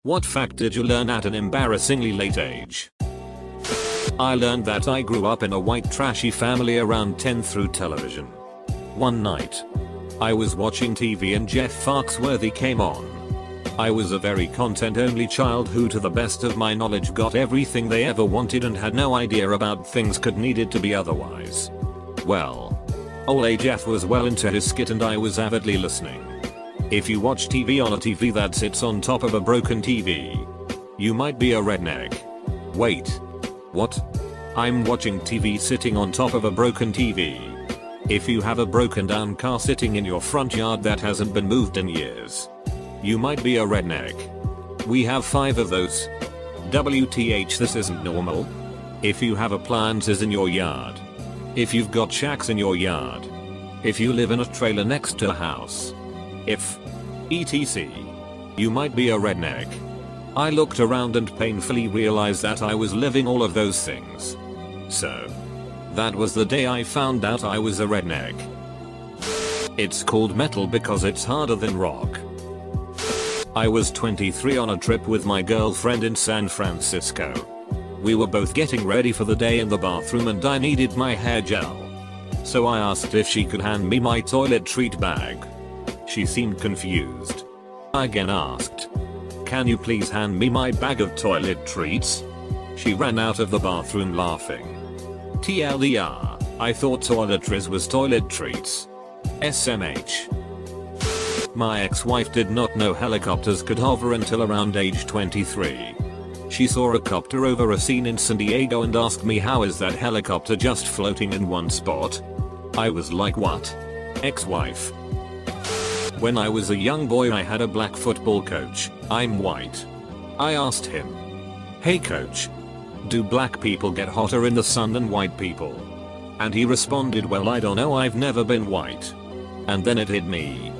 What fact did you learn at an embarrassingly late age? I learned that I grew up in a white trashy family around 10 through television. One night, I was watching TV and Jeff Foxworthy came on. I was a very content-only child who to the best of my knowledge got everything they ever wanted and had no idea about things could needed to be otherwise. Well, ole Jeff was well into his skit and I was avidly listening. If you watch TV on a TV that sits on top of a broken TV, you might be a redneck. Wait. What? I'm watching TV sitting on top of a broken TV. If you have a broken down car sitting in your front yard that hasn't been moved in years, you might be a redneck. We have 5 of those. WTH, this isn't normal. If you have appliances in your yard. If you've got shacks in your yard. If you live in a trailer next to a house. If etc. You might be a redneck. I looked around and painfully realized that I was living all of those things. So, that was the day I found out I was a redneck. It's called metal because it's harder than rock. I was 23 on a trip with my girlfriend in San Francisco. We were both getting ready for the day in the bathroom and I needed my hair gel. So I asked if she could hand me my toilet treat bag. She seemed confused. I again asked, "Can you please hand me my bag of toilet treats?" She ran out of the bathroom laughing. TLDR, I thought toiletries was toilet treats. SMH. My ex-wife did not know helicopters could hover until around age 23. She saw a copter over a scene in San Diego and asked me, how is that helicopter just floating in one spot? I was like, what? Ex-wife. When I was a young boy I had a black football coach. I'm white. I asked him, "Hey coach, do black people get hotter in the sun than white people?" And he responded, "Well, I don't know, I've never been white." And then it hit me.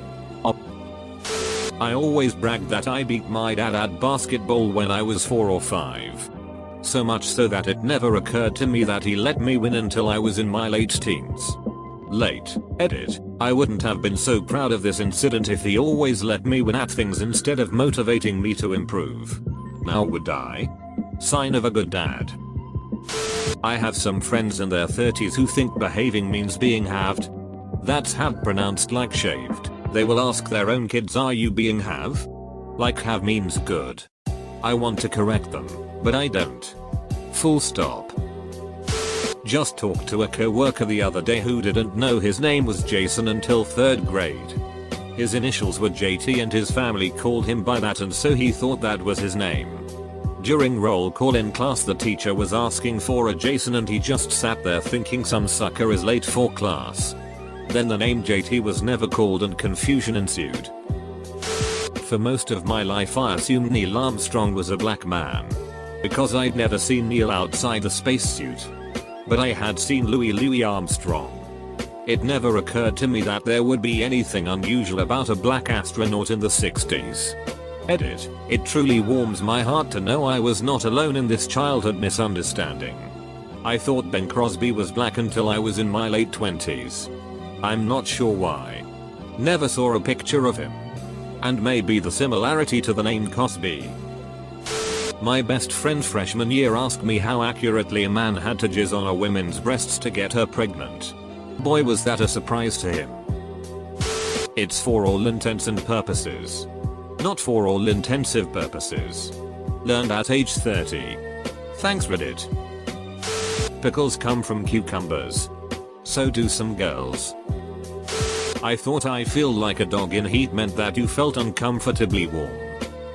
I always bragged that I beat my dad at basketball when I was 4 or 5. So much so that it never occurred to me that he let me win until I was in my late teens. Late, edit. I wouldn't have been so proud of this incident if he always let me win at things instead of motivating me to improve. Now would I? Sign of a good dad. I have some friends in their 30s who think behaving means being halved. That's halved pronounced like shaved. They will ask their own kids, "Are you being have?" Like have means good. I want to correct them, but I don't. Full stop. Just talked to a co-worker the other day who didn't know his name was Jason until 3rd grade. His initials were JT and his family called him by that and so he thought that was his name. During roll call in class the teacher was asking for a Jason and he just sat there thinking some sucker is late for class. Then the name JT was never called and confusion ensued. For most of my life I assumed Neil Armstrong was a black man. Because I'd never seen Neil outside a spacesuit. But I had seen Louis Armstrong. It never occurred to me that there would be anything unusual about a black astronaut in the 60s. Edit, it truly warms my heart to know I was not alone in this childhood misunderstanding. I thought Ben Crosby was black until I was in my late 20s. I'm not sure why. Never saw a picture of him. And maybe the similarity to the name Cosby. My best friend freshman year asked me how accurately a man had to jizz on a woman's breasts to get her pregnant. Boy, was that a surprise to him. It's for all intents and purposes. Not for all intensive purposes. Learned at age 30. Thanks Reddit. Pickles come from cucumbers. So do some girls. I thought I feel like a dog in heat meant that you felt uncomfortably warm.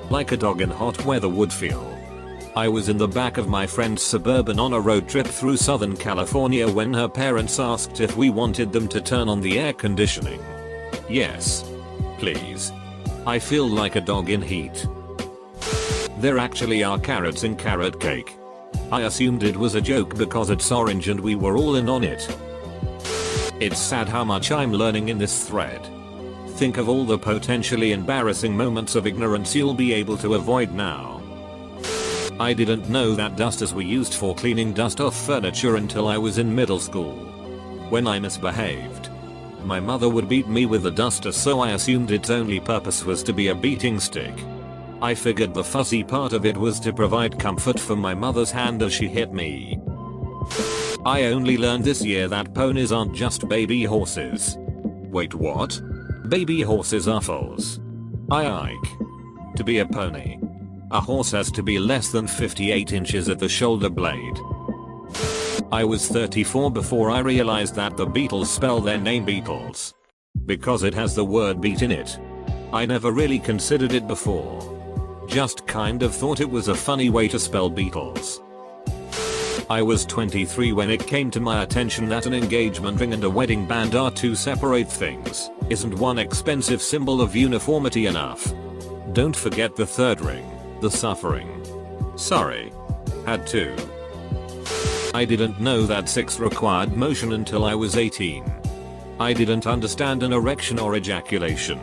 Like a dog in hot weather would feel. I was in the back of my friend's Suburban on a road trip through Southern California when her parents asked if we wanted them to turn on the air conditioning. Yes. Please. I feel like a dog in heat. There actually are carrots in carrot cake. I assumed it was a joke because it's orange and we were all in on it. It's sad how much I'm learning in this thread. Think of all the potentially embarrassing moments of ignorance you'll be able to avoid now. I didn't know that dusters were used for cleaning dust off furniture until I was in middle school. When I misbehaved, my mother would beat me with the duster, so I assumed its only purpose was to be a beating stick. I figured the fuzzy part of it was to provide comfort for my mother's hand as she hit me. I only learned this year that ponies aren't just baby horses. Wait, what? Baby horses are foals. Ike. To be a pony, a horse has to be less than 58 inches at the shoulder blade. I was 34 before I realized that the Beatles spell their name Beatles because it has the word beat in it. I never really considered it before. Just kind of thought it was a funny way to spell Beatles. I was 23 when it came to my attention that an engagement ring and a wedding band are two separate things. Isn't one expensive symbol of uniformity enough? Don't forget the third ring, the suffering. Sorry. Had to. I didn't know that sex required motion until I was 18. I didn't understand an erection or ejaculation.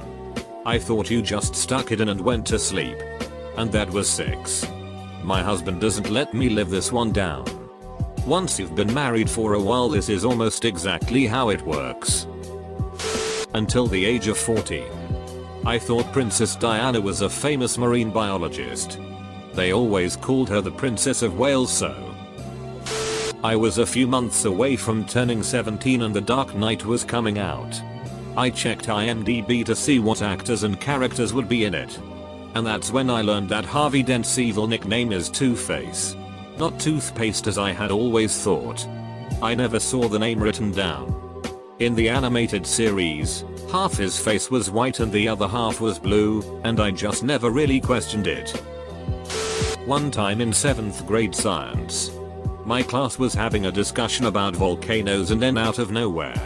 I thought you just stuck it in and went to sleep. And that was sex. My husband doesn't let me live this one down. Once you've been married for a while, this is almost exactly how it works. Until the age of 14. I thought Princess Diana was a famous marine biologist. They always called her the Princess of Wales, so. I was a few months away from turning 17 and The Dark Knight was coming out. I checked IMDb to see what actors and characters would be in it. And that's when I learned that Harvey Dent's evil nickname is Two-Face. Not toothpaste as I had always thought. I never saw the name written down. In the animated series, half his face was white and the other half was blue, and I just never really questioned it. One time in 7th grade science, my class was having a discussion about volcanoes and then out of nowhere,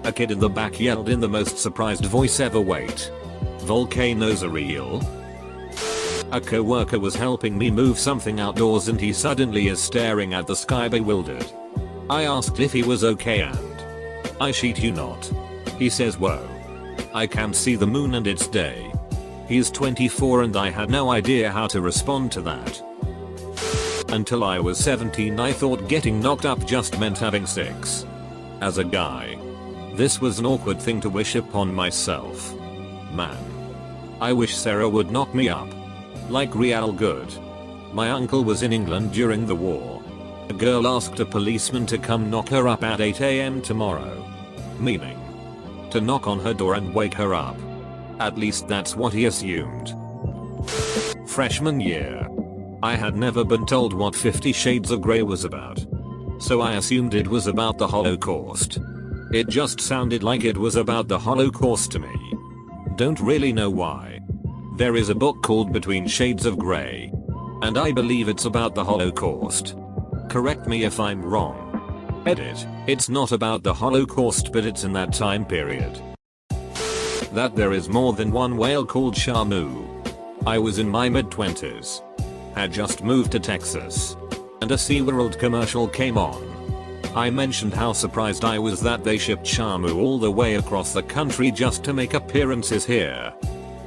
a kid in the back yelled in the most surprised voice ever, "Wait. Volcanoes are real?" A coworker was helping me move something outdoors and he suddenly is staring at the sky bewildered. I asked if he was okay and I shit you not. He says, "Whoa. I can see the moon and it's day." He's 24 and I had no idea how to respond to that. Until I was 17 I thought getting knocked up just meant having sex. As a guy, this was an awkward thing to wish upon myself. Man. I wish Sarah would knock me up. Like real good. My uncle was in England during the war. A girl asked a policeman to come knock her up at 8 AM tomorrow. Meaning, to knock on her door and wake her up. At least that's what he assumed. Freshman year. I had never been told what 50 Shades of Grey was about. So I assumed it was about the Holocaust. It just sounded like it was about the Holocaust to me. Don't really know why. There is a book called Between Shades of Grey. And I believe it's about the Holocaust. Correct me if I'm wrong. Edit. It's not about the Holocaust but it's in that time period. That there is more than one whale called Shamu. I was in my mid-20s. Had just moved to Texas. And a SeaWorld commercial came on. I mentioned how surprised I was that they shipped Shamu all the way across the country just to make appearances here.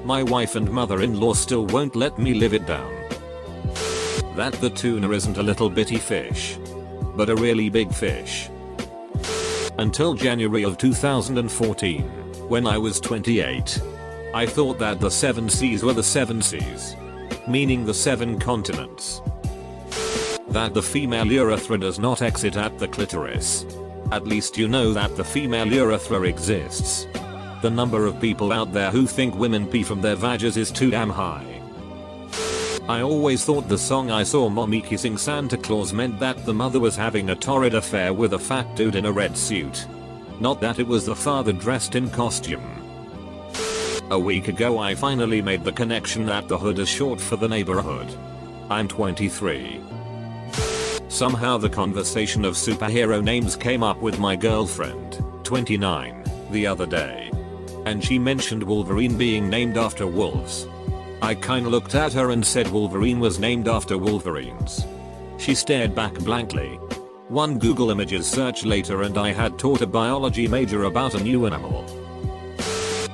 My wife and mother-in-law still won't let me live it down. That the tuna isn't a little bitty fish, but a really big fish. Until January of 2014, when I was 28. I thought that the 7 seas were the 7 seas, meaning the 7 continents. That the female urethra does not exit at the clitoris. At least you know that the female urethra exists. The number of people out there who think women pee from their vages is too damn high. I always thought the song "I Saw Mommy Kissing Santa Claus" meant that the mother was having a torrid affair with a fat dude in a red suit. Not that it was the father dressed in costume. A week ago I finally made the connection that the hood is short for the neighborhood. I'm 23. Somehow the conversation of superhero names came up with my girlfriend, 29, the other day. And she mentioned Wolverine being named after wolves. I kinda looked at her and said Wolverine was named after wolverines. She stared back blankly. One Google Images search later and I had taught a biology major about a new animal.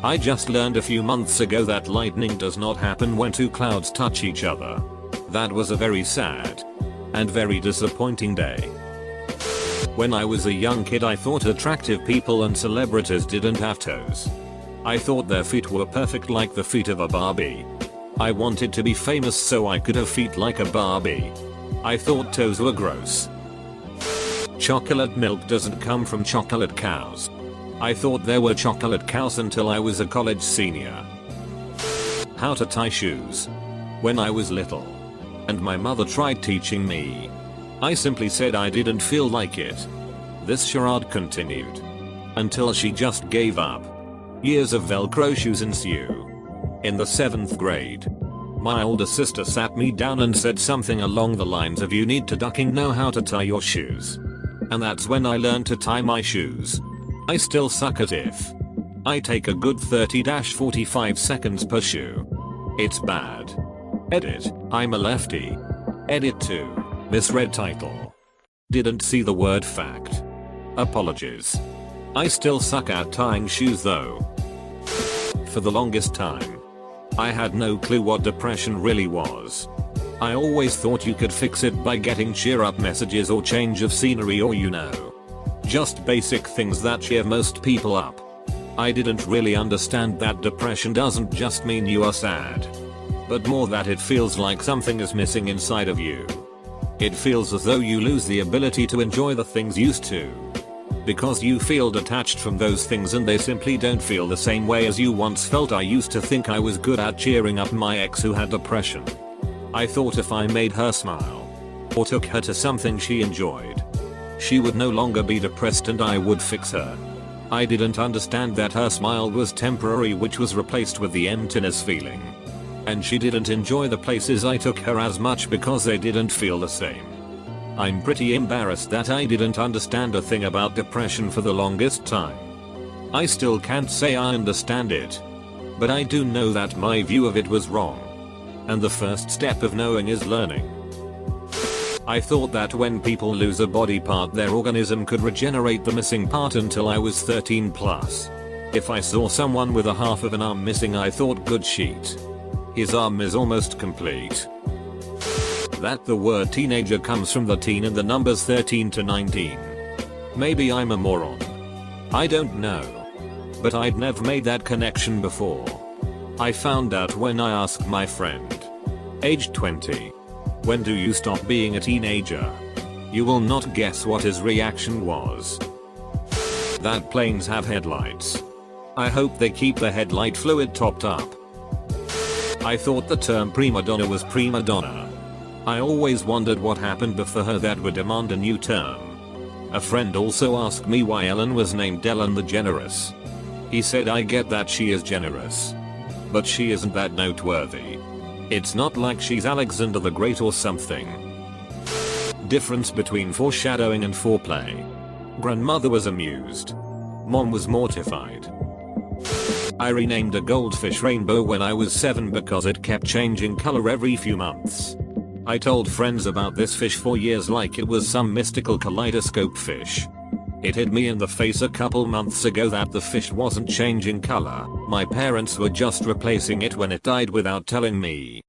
I just learned a few months ago that lightning does not happen when 2 clouds touch each other. That was a very sad and very disappointing day. When I was a young kid I thought attractive people and celebrities didn't have toes. I thought their feet were perfect like the feet of a Barbie. I wanted to be famous so I could have feet like a Barbie. I thought toes were gross. Chocolate milk doesn't come from chocolate cows. I thought there were chocolate cows until I was a college senior. How to tie shoes. When I was little, and my mother tried teaching me, I simply said I didn't feel like it. This charade continued until she just gave up. Years of Velcro shoes ensue. In the 7th grade, my older sister sat me down and said something along the lines of, "You need to ducking know how to tie your shoes." And that's when I learned to tie my shoes. I still suck at it. I take a good 30-45 seconds per shoe. It's bad. Edit, I'm a lefty. Edit 2. Misread title. Didn't see the word fact. Apologies. I still suck at tying shoes though. For the longest time, I had no clue what depression really was. I always thought you could fix it by getting cheer up messages or change of scenery, or just basic things that cheer most people up. I didn't really understand that depression doesn't just mean you are sad, but more that it feels like something is missing inside of you. It feels as though you lose the ability to enjoy the things you used to, because you feel detached from those things and they simply don't feel the same way as you once felt. I used to think I was good at cheering up my ex who had depression. I thought if I made her smile, or took her to something she enjoyed, she would no longer be depressed and I would fix her. I didn't understand that her smile was temporary, which was replaced with the emptiness feeling. And she didn't enjoy the places I took her as much because they didn't feel the same. I'm pretty embarrassed that I didn't understand a thing about depression for the longest time. I still can't say I understand it, but I do know that my view of it was wrong. And the first step of knowing is learning. I thought that when people lose a body part their organism could regenerate the missing part until I was 13 plus. If I saw someone with a half of an arm missing, I thought, good sheet. His arm is almost complete. That the word teenager comes from the teen and the numbers 13 to 19. Maybe I'm a moron. I don't know. But I'd never made that connection before. I found out when I asked my friend, age 20, when do you stop being a teenager? You will not guess what his reaction was. That planes have headlights. I hope they keep the headlight fluid topped up. I thought the term prima donna was prima donna. I always wondered what happened before her that would demand a new term. A friend also asked me why Ellen was named Ellen the Generous. He said, I get that she is generous, but she isn't that noteworthy. It's not like she's Alexander the Great or something. Difference between foreshadowing and foreplay. Grandmother was amused. Mom was mortified. I renamed a goldfish Rainbow when I was 7 because it kept changing color every few months. I told friends about this fish for years like it was some mystical kaleidoscope fish. It hit me in the face a couple months ago that the fish wasn't changing color. My parents were just replacing it when it died without telling me.